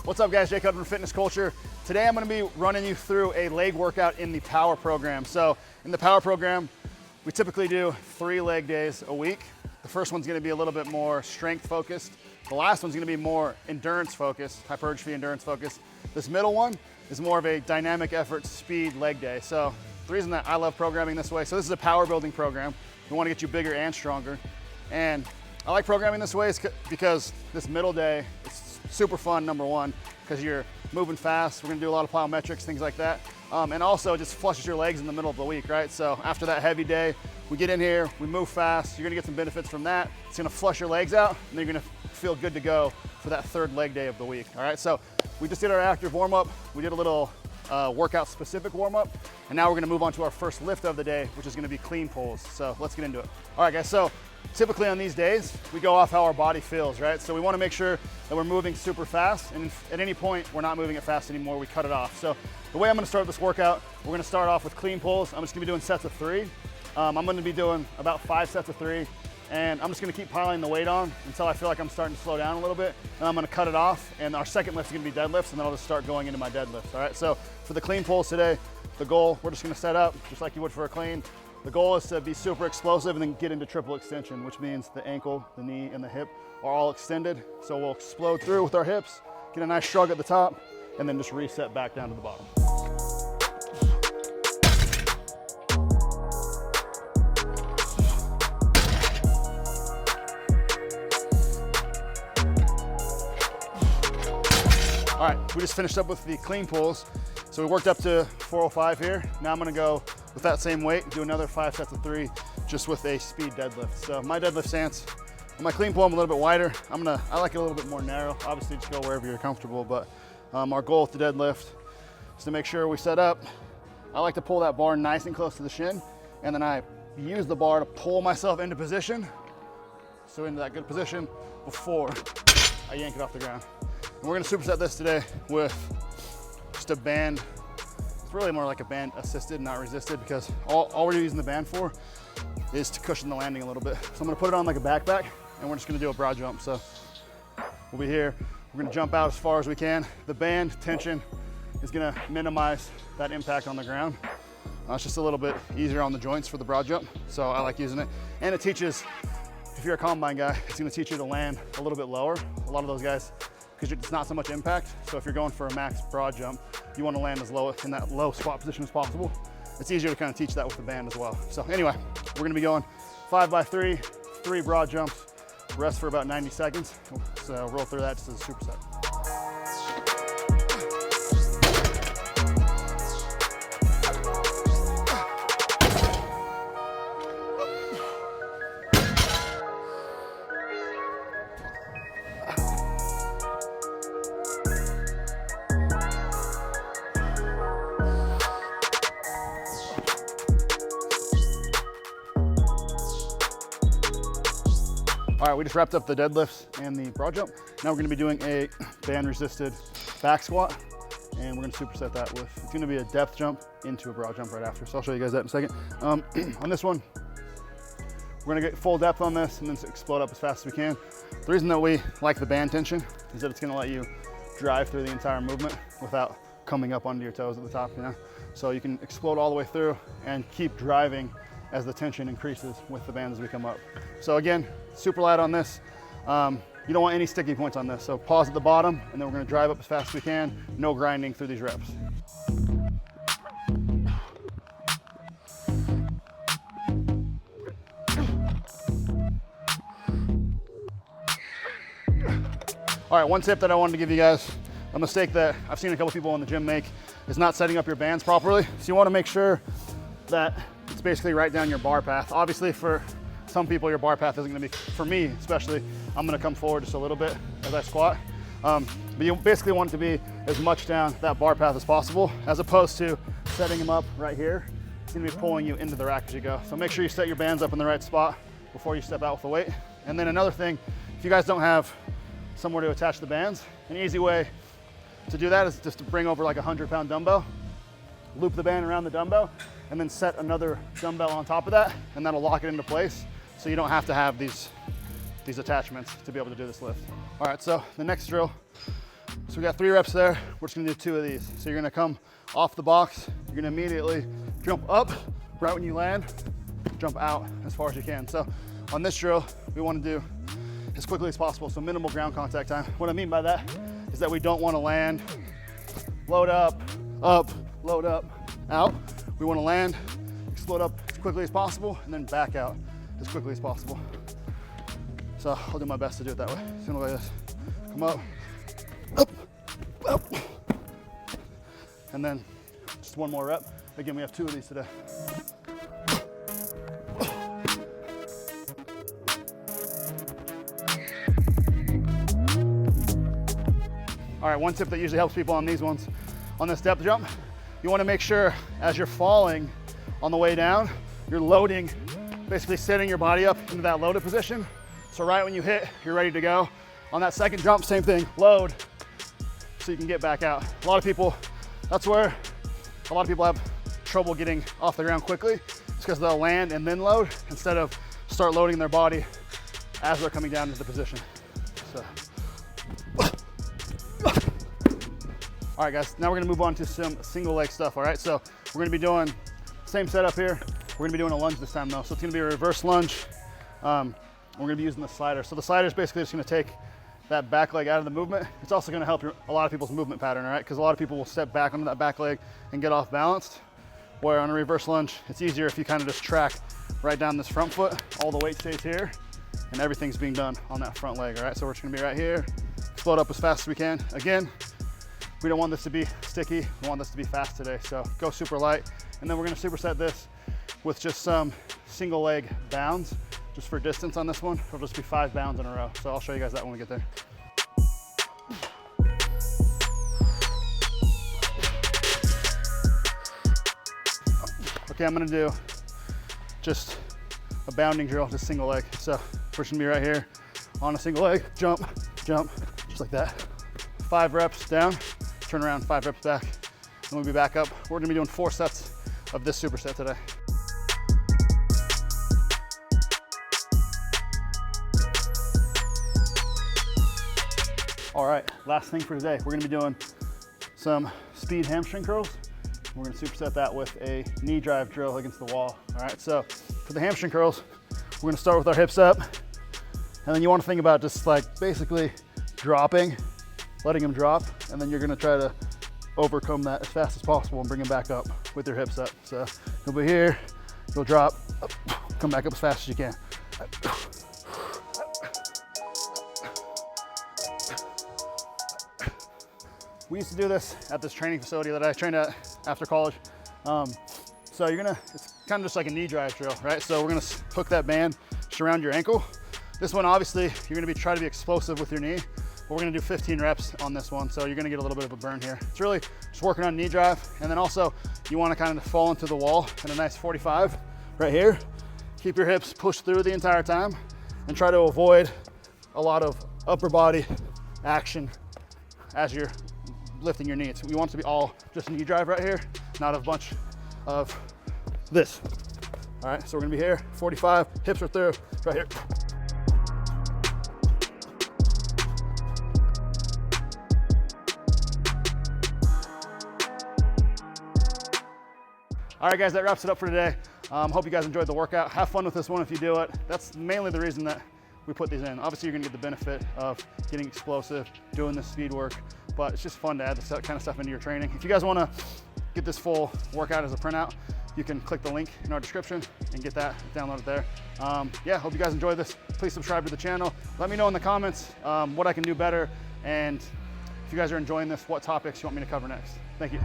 What's up guys, Jake Hudd from Fitness Culture. Today I'm gonna be running you through a leg workout in the power program. So in the power program, we typically do 3 leg days a week. The first one's gonna be a little bit more strength focused. The last one's gonna be more endurance focused, hypertrophy endurance focused. This middle one is more of a dynamic effort speed leg day. So the reason that I love programming this way, so this is a power building program. We wanna get you bigger and stronger. And I like programming this way because this middle day, it's super fun, number one, because you're moving fast. We're gonna do a lot of plyometrics, things like that. And also it just flushes your legs in the middle of the week, right? So after that heavy day, we get in here, we move fast, you're gonna get some benefits from that. It's gonna flush your legs out, and then you're gonna feel good to go for that 3rd leg day of the week, all right? So we just did our active warm-up. We did a little workout specific warm-up, and now we're gonna move on to our first lift of the day, which is gonna be clean pulls. So let's get into it. All right guys, so typically on these days, we go off how our body feels, right? So we wanna make sure that we're moving super fast, and at any point, we're not moving it fast anymore, we cut it off. So the way I'm gonna start this workout, we're gonna start off with clean pulls. I'm just gonna be doing sets of 3. I'm gonna be doing about 5 sets of 3, and I'm just gonna keep piling the weight on until I feel like I'm starting to slow down a little bit, and I'm gonna cut it off, and our second lift is gonna be deadlifts, and then I'll just start going into my deadlifts, all right? So for the clean pulls today, the goal, we're just gonna set up just like you would for a clean. The goal is to be super explosive and then get into triple extension, which means the ankle, the knee, and the hip are all extended. So we'll explode through with our hips, get a nice shrug at the top, and then just reset back down to the bottom. All right, we just finished up with the clean pulls. So we worked up to 405 here. Now I'm gonna go with that same weight, do another 5 sets of 3, just with a speed deadlift. So my deadlift stance, on my clean pull, I'm a little bit wider. I like it a little bit more narrow. Obviously just go wherever you're comfortable, but our goal with the deadlift is to make sure we set up. I like to pull that bar nice and close to the shin, and then I use the bar to pull myself into position. So into that good position before I yank it off the ground. And we're gonna superset this today with just a band. It's really more like a band assisted, not resisted, because all we're using the band for is to cushion the landing a little bit. So I'm gonna put it on like a backpack, and we're just gonna do a broad jump. So we'll be here, we're gonna jump out as far as we can. The band tension is gonna minimize that impact on the ground. It's just a little bit easier on the joints for the broad jump, so I like using it. And it teaches, if you're a combine guy, it's gonna teach you to land a little bit lower. A lot of those guys, because it's not so much impact. So if you're going for a max broad jump, you want to land as low in that low squat position as possible. It's easier to kind of teach that with the band as well. So anyway, we're going to be going 5 by 3, 3 broad jumps, rest for about 90 seconds. So roll through that just as a superset. All right, we just wrapped up the deadlifts and the broad jump. Now we're gonna be doing a band resisted back squat, and we're gonna superset that with, it's gonna be a depth jump into a broad jump right after. So I'll show you guys that in a second. On this one, we're gonna get full depth on this and then explode up as fast as we can. The reason that we like the band tension is that it's gonna let you drive through the entire movement without coming up onto your toes at the top, you know? So you can explode all the way through and keep driving as the tension increases with the band as we come up. So again, super light on this. You don't want any sticky points on this. So pause at the bottom, and then we're gonna drive up as fast as we can. No grinding through these reps. All right, one tip that I wanted to give you guys, a mistake that I've seen a couple people in the gym make, is not setting up your bands properly. So you wanna make sure that it's basically right down your bar path. Obviously for some people, your bar path isn't gonna be, for me especially, I'm gonna come forward just a little bit as I squat. But you basically want it to be as much down that bar path as possible, as opposed to setting them up right here. It's gonna be pulling you into the rack as you go. So make sure you set your bands up in the right spot before you step out with the weight. And then another thing, if you guys don't have somewhere to attach the bands, an easy way to do that is just to bring over like a 100-pound dumbbell, loop the band around the dumbbell, and then set another dumbbell on top of that, and that'll lock it into place, so you don't have to have these attachments to be able to do this lift. All right, so the next drill, So we got 3 reps there. We're just gonna do 2 of these. So you're gonna come off the box. You're gonna immediately jump up right when you land, jump out as far as you can. So on this drill, we wanna do as quickly as possible, so minimal ground contact time. What I mean by that is that we don't wanna land, load up, load up, out. We wanna land, explode up as quickly as possible, and then back out as quickly as possible. So I'll do my best to do it that way. It's gonna look like this. Come up, up, and then just 1 more rep. Again, we have 2 of these today. All right, one tip that usually helps people on these ones, on this depth jump, you wanna make sure as you're falling on the way down, you're loading, basically setting your body up into that loaded position. So right when you hit, you're ready to go. On that second jump, same thing, load, so you can get back out. A lot of people, that's where a lot of people have trouble getting off the ground quickly. It's because they'll land and then load instead of start loading their body as they're coming down into the position. So. All right, guys, now we're gonna move on to some single leg stuff, all right? So we're gonna be doing same setup here. We're gonna be doing a lunge this time though. So it's gonna be a reverse lunge. We're gonna be using the slider. So the slider is basically just gonna take that back leg out of the movement. It's also gonna help a lot of people's movement pattern, all right? Because a lot of people will step back onto that back leg and get off balanced. Where on a reverse lunge, it's easier if you kind of just track right down this front foot. All the weight stays here and everything's being done on that front leg, all right? So we're just gonna be right here, explode up as fast as we can. Again, we don't want this to be sticky. We want this to be fast today. So go super light. And then we're gonna superset this with just some single leg bounds, just for distance on this one. It'll just be 5 bounds in a row. So I'll show you guys that when we get there. Okay, I'm gonna do just a bounding drill, just single leg. So we're just gonna be right here on a single leg, jump, jump, just like that. 5 reps down, turn around, 5 reps back, and we'll be back up. We're gonna be doing 4 sets of this superset today. All right, last thing for today, we're gonna be doing some speed hamstring curls. We're gonna superset that with a knee drive drill against the wall. All right, so for the hamstring curls, we're gonna start with our hips up, and then you wanna think about just like basically dropping, letting them drop, and then you're gonna try to overcome that as fast as possible and bring them back up with your hips up. So you'll be here, you'll drop, up, come back up as fast as you can. We used to do this at this training facility that I trained at after college. So it's kind of just like a knee drive drill, right? So we're gonna hook that band just around your ankle. This one, obviously, you're gonna try to be explosive with your knee, but we're gonna do 15 reps on this one. So you're gonna get a little bit of a burn here. It's really just working on knee drive. And then also you wanna kind of fall into the wall in a nice 45 right here. Keep your hips pushed through the entire time and try to avoid a lot of upper body action as you're lifting your knees. We want it to be all just knee drive right here, not a bunch of this. All right, so we're gonna be here, 45, hips are through, right here. All right, guys, that wraps it up for today. Hope you guys enjoyed the workout. Have fun with this one if you do it. That's mainly the reason that we put these in. Obviously, you're gonna get the benefit of getting explosive, doing the speed work, but it's just fun to add this kind of stuff into your training. If you guys wanna get this full workout as a printout, you can click the link in our description and get that, download it there. Yeah, hope you guys enjoyed this. Please subscribe to the channel. Let me know in the comments what I can do better, and if you guys are enjoying this, what topics you want me to cover next. Thank you.